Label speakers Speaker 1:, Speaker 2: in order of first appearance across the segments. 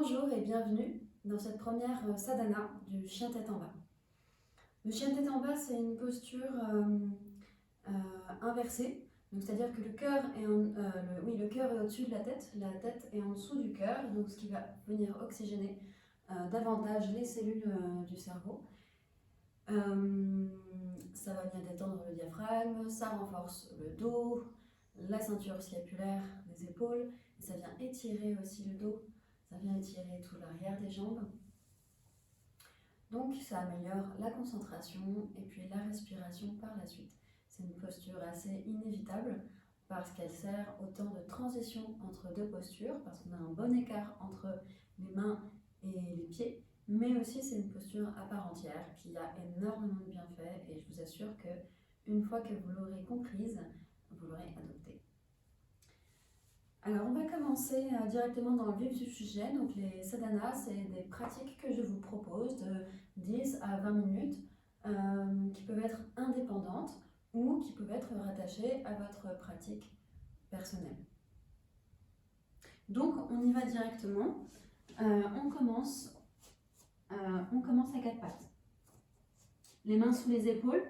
Speaker 1: Bonjour et bienvenue dans cette première sadhana du chien tête en bas. Le chien tête en bas, c'est une posture inversée, c'est-à-dire que le cœur est au-dessus de la tête est en dessous du cœur, donc ce qui va venir oxygéner davantage les cellules du cerveau. Ça va venir détendre le diaphragme, ça renforce le dos, la ceinture scapulaire des épaules, et ça vient étirer aussi le dos. Ça vient étirer tout l'arrière des jambes. Donc ça améliore la concentration et puis la respiration par la suite. C'est une posture assez inévitable parce qu'elle sert autant de transition entre deux postures, parce qu'on a un bon écart entre les mains et les pieds, mais aussi c'est une posture à part entière qui a énormément de bienfaits et je vous assure qu'une fois que vous l'aurez comprise, vous l'aurez adoptée. Alors, on va commencer directement dans le vif du sujet. Donc, les sadhanas, c'est des pratiques que je vous propose de 10 à 20 minutes qui peuvent être indépendantes ou qui peuvent être rattachées à votre pratique personnelle. Donc, on y va directement. On commence à quatre pattes. Les mains sous les épaules,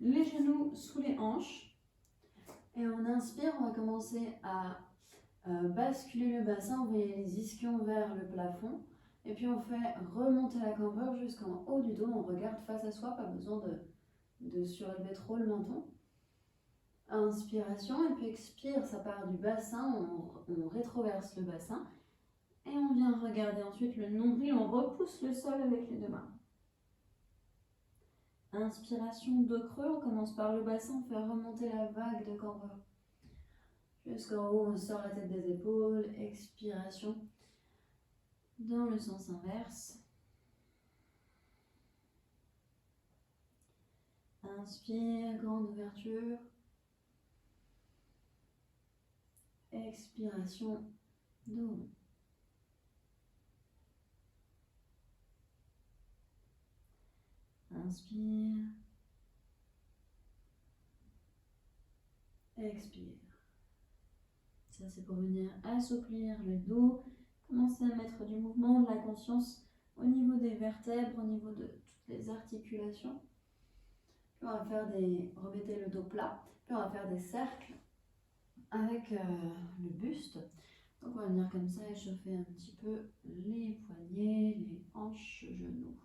Speaker 1: les genoux sous les hanches. Et on inspire, on va commencer à basculer le bassin, on voyez les ischions vers le plafond, et puis on fait remonter la cambrure jusqu'en haut du dos, on regarde face à soi, pas besoin de surélever trop le menton. Inspiration, et puis expire, ça part du bassin, on rétroverse le bassin, et on vient regarder ensuite le nombril, on repousse le sol avec les deux mains. Inspiration, dos creux, on commence par le bassin, on fait remonter la vague de cambrure. Jusqu'en haut, on sort la tête des épaules, expiration dans le sens inverse. Inspire, grande ouverture. Expiration, dos. Inspire. Expire. Ça, c'est pour venir assouplir le dos. Commencer à mettre du mouvement, de la conscience au niveau des vertèbres, au niveau de toutes les articulations. Puis on va faire remettez le dos plat. Puis on va faire des cercles avec le buste. Donc on va venir comme ça échauffer un petit peu les poignets, les hanches, genoux.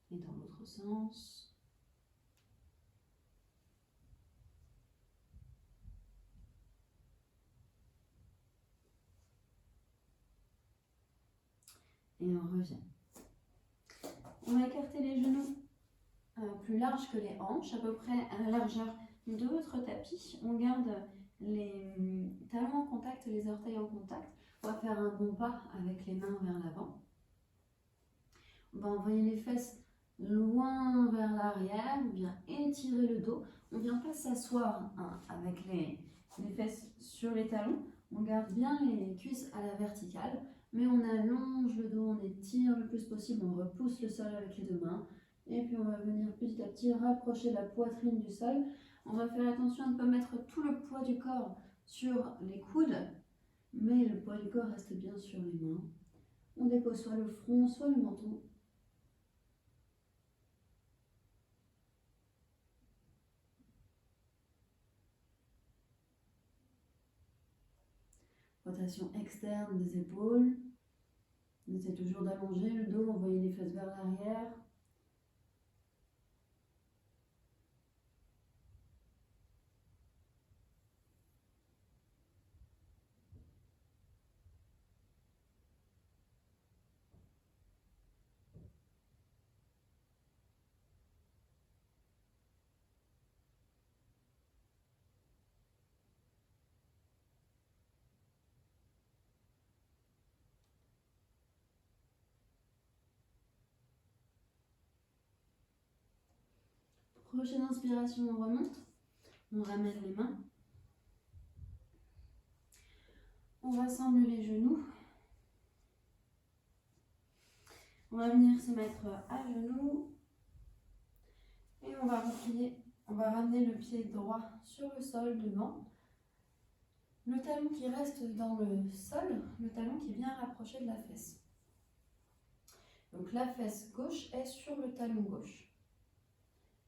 Speaker 1: Et dans l'autre sens. Et on revient. On va écarter les genoux plus larges que les hanches, à peu près à la largeur de votre tapis. On garde les talons en contact, les orteils en contact. On va faire un bon pas avec les mains vers l'avant. On va envoyer les fesses loin vers l'arrière. On vient étirer le dos. On ne vient pas s'asseoir avec les fesses sur les talons. On garde bien les cuisses à la verticale. Mais on allonge le dos, on étire le plus possible, on repousse le sol avec les deux mains. Et puis on va venir petit à petit rapprocher la poitrine du sol. On va faire attention à ne pas mettre tout le poids du corps sur les coudes, mais le poids du corps reste bien sur les mains. On dépose soit le front, soit le menton. Rotation externe des épaules. On essaie toujours d'allonger le dos, envoyer les fesses vers l'arrière. Prochaine inspiration, on remonte. On ramène les mains. On rassemble les genoux. On va venir se mettre à genoux. Et on va replier. On va ramener le pied droit sur le sol devant. Le talon qui reste dans le sol, le talon qui vient rapprocher de la fesse. Donc la fesse gauche est sur le talon gauche.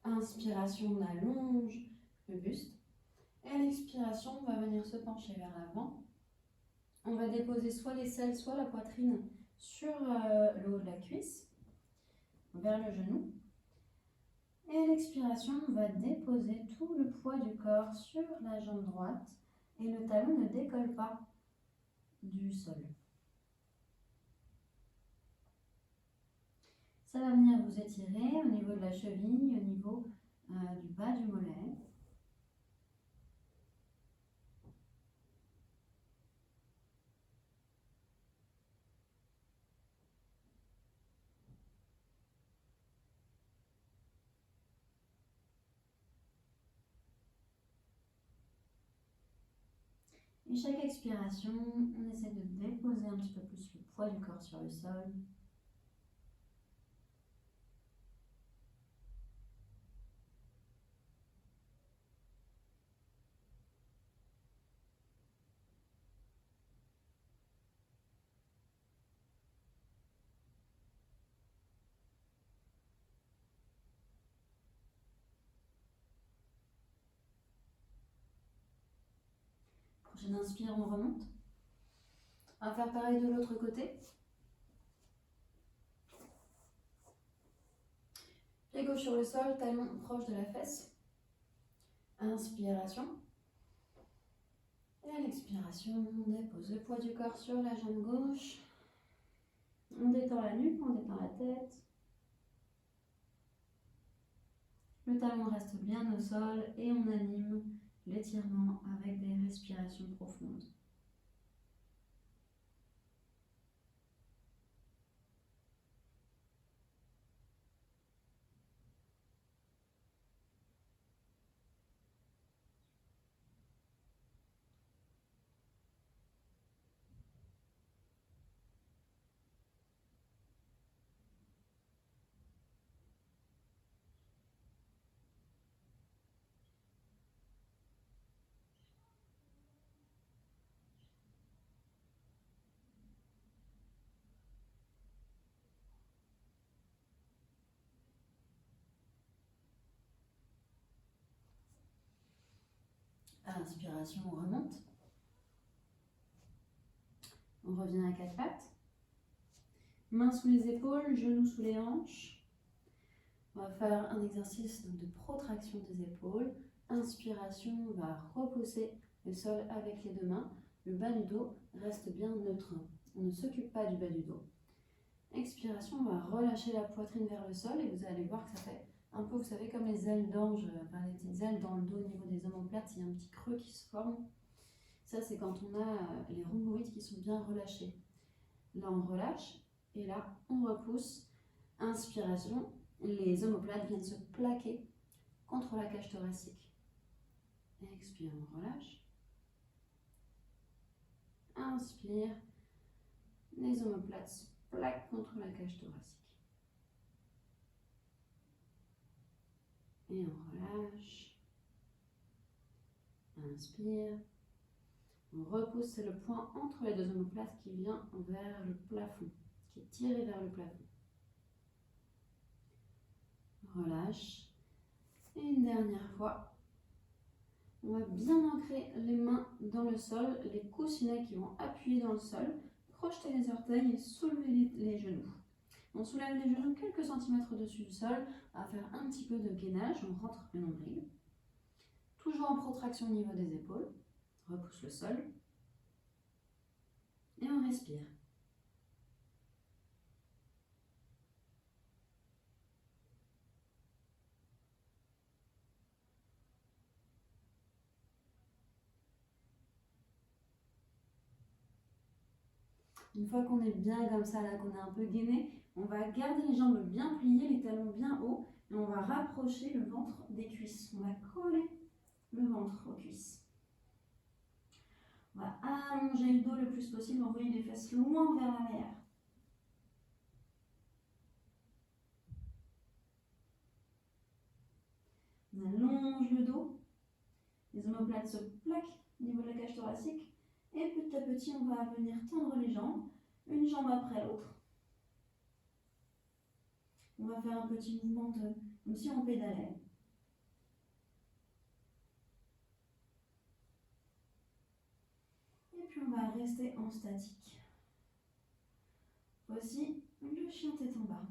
Speaker 1: Inspiration, on allonge le buste. Et à l'expiration, on va venir se pencher vers l'avant. On va déposer soit l'aisselle, soit la poitrine sur le haut de la cuisse, vers le genou. Et à l'expiration, on va déposer tout le poids du corps sur la jambe droite et le talon ne décolle pas du sol. Ça va venir vous étirer au niveau de la cheville, au niveau du bas du mollet. Et chaque expiration, on essaie de déposer un petit peu plus le poids du corps sur le sol. Prochaine inspire, on remonte. On va faire pareil de l'autre côté. Pied gauche sur le sol, talon proche de la fesse. Inspiration. Et à l'expiration, on dépose le poids du corps sur la jambe gauche. On détend la nuque, on détend la tête. Le talon reste bien au sol et on anime l'étirement avec des respirations profondes. Inspiration, on remonte. On revient à quatre pattes. Mains sous les épaules, genoux sous les hanches. On va faire un exercice de protraction des épaules. Inspiration, on va repousser le sol avec les deux mains. Le bas du dos reste bien neutre. On ne s'occupe pas du bas du dos. Expiration, on va relâcher la poitrine vers le sol et vous allez voir que ça fait un peu, vous savez, comme les ailes d'ange, enfin les petites ailes dans le dos au niveau des omoplates, il y a un petit creux qui se forme. Ça, c'est quand on a les rhomboïdes qui sont bien relâchés. Là, on relâche et là, on repousse. Inspiration, les omoplates viennent se plaquer contre la cage thoracique. Expire, on relâche. Inspire, les omoplates se plaquent contre la cage thoracique. Et on relâche. Inspire. On repousse, c'est le point entre les deux omoplates qui vient vers le plafond, qui est tiré vers le plafond. Relâche. Et une dernière fois, on va bien ancrer les mains dans le sol, les coussinets qui vont appuyer dans le sol, projeter les orteils et soulever les genoux. On soulève les genoux quelques centimètres au-dessus du sol, on va faire un petit peu de gainage, on rentre le nombril. Toujours en protraction au niveau des épaules, repousse le sol et on respire. Une fois qu'on est bien comme ça, là, qu'on est un peu gainé, on va garder les jambes bien pliées, les talons bien hauts, et on va rapprocher le ventre des cuisses. On va coller le ventre aux cuisses. On va allonger le dos le plus possible, envoyer les fesses loin vers l'arrière. On allonge le dos, les omoplates se plaquent au niveau de la cage thoracique. Et petit à petit, on va venir tendre les jambes, une jambe après l'autre. On va faire un petit mouvement comme si on pédalait. Et puis on va rester en statique. Voici le chien tête en bas.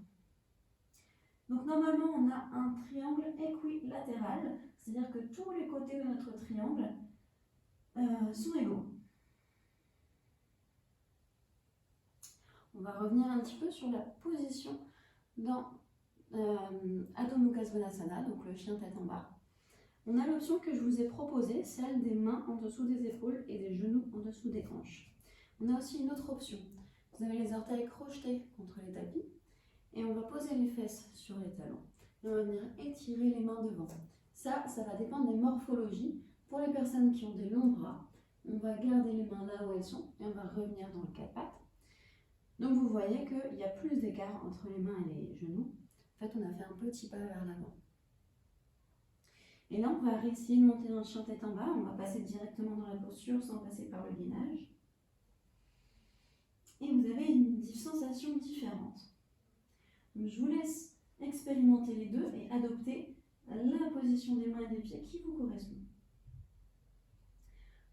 Speaker 1: Donc normalement, on a un triangle équilatéral, c'est-à-dire que tous les côtés de notre triangle sont égaux. On va revenir un petit peu sur la position dans Adho Mukha Svanasana, donc le chien tête en bas. On a l'option que je vous ai proposée, celle des mains en dessous des épaules et des genoux en dessous des hanches. On a aussi une autre option. Vous avez les orteils crochetés contre les tapis et on va poser les fesses sur les talons. Et on va venir étirer les mains devant. Ça va dépendre des morphologies. Pour les personnes qui ont des longs bras, on va garder les mains là où elles sont et on va revenir dans le quatre pattes. Donc vous voyez qu'il y a plus d'écart entre les mains et les genoux. En fait, on a fait un petit pas vers l'avant. Et là, on va essayer de monter dans le chien tête en bas. On va passer directement dans la posture sans passer par le gainage. Et vous avez une sensation différente. Donc, je vous laisse expérimenter les deux et adopter la position des mains et des pieds qui vous correspond.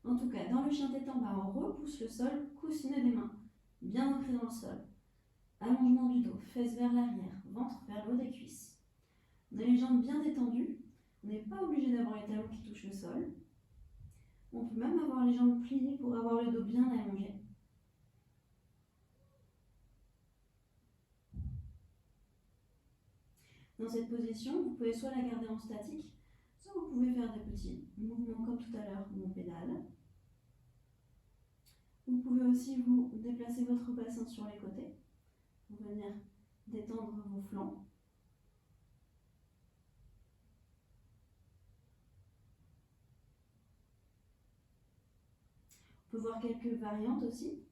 Speaker 1: En tout cas, dans le chien tête en bas, on repousse le sol, coussinet des mains, bien ancré dans le sol. Allongement du dos, fesses vers l'arrière, ventre vers le haut des cuisses. On a les jambes bien détendues. On n'est pas obligé d'avoir les talons qui touchent le sol. On peut même avoir les jambes pliées pour avoir le dos bien allongé. Dans cette position, vous pouvez soit la garder en statique, soit vous pouvez faire des petits mouvements comme tout à l'heure où on pédale. Vous pouvez aussi vous déplacer votre bassin sur les côtés pour venir détendre vos flancs. On peut voir quelques variantes aussi.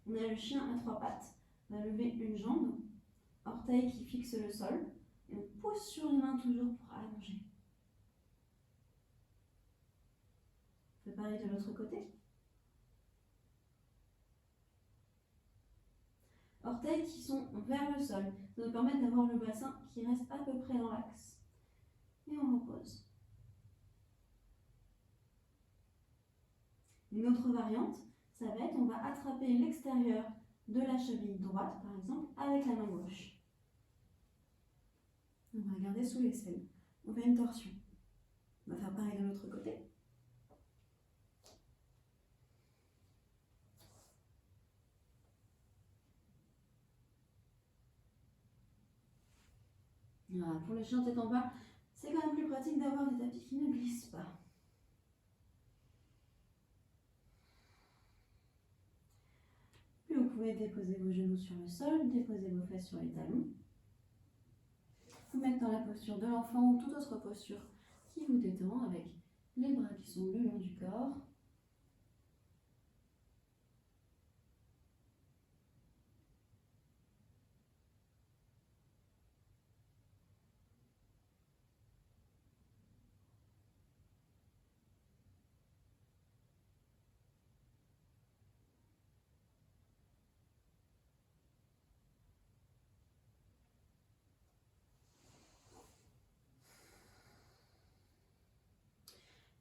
Speaker 1: On a le chien à trois pattes. On va lever une jambe, orteil qui fixe le sol, et on pousse sur les mains toujours pour allonger. On fait pareil de l'autre côté. Orteils qui sont vers le sol. Ça nous permet d'avoir le bassin qui reste à peu près dans l'axe. Et on repose. Une autre variante, ça va être, on va attraper l'extérieur de la cheville droite, par exemple, avec la main gauche. On va regarder sous l'aisselle. On fait une torsion. On va faire pareil de l'autre côté. Voilà, pour le chien tête en bas, c'est quand même plus pratique d'avoir des tapis qui ne glissent pas. Puis vous pouvez déposer vos genoux sur le sol, déposer vos fesses sur les talons. Vous mettre dans la posture de l'enfant ou toute autre posture qui vous détend avec les bras qui sont le long du corps.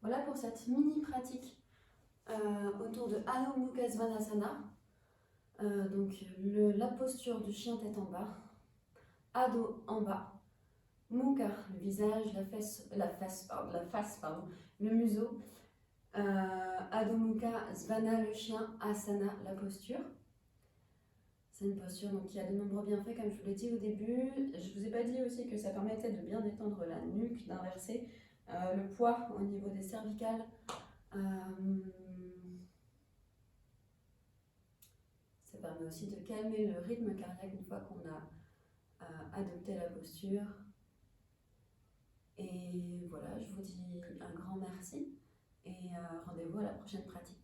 Speaker 1: Voilà pour cette mini pratique autour de Adho Mukha Svanasana. Donc la posture du chien tête en bas, Adho en bas, Mukha le visage, la face, le museau, Adho Mukha Svana le chien, Asana la posture. C'est une posture donc, qui a de nombreux bienfaits comme je vous l'ai dit au début. Je vous ai pas dit aussi que ça permettait de bien détendre la nuque, d'inverser le poids au niveau des cervicales. Ça permet aussi de calmer le rythme cardiaque une fois qu'on a adopté la posture. Et voilà, je vous dis un grand merci et rendez-vous à la prochaine pratique.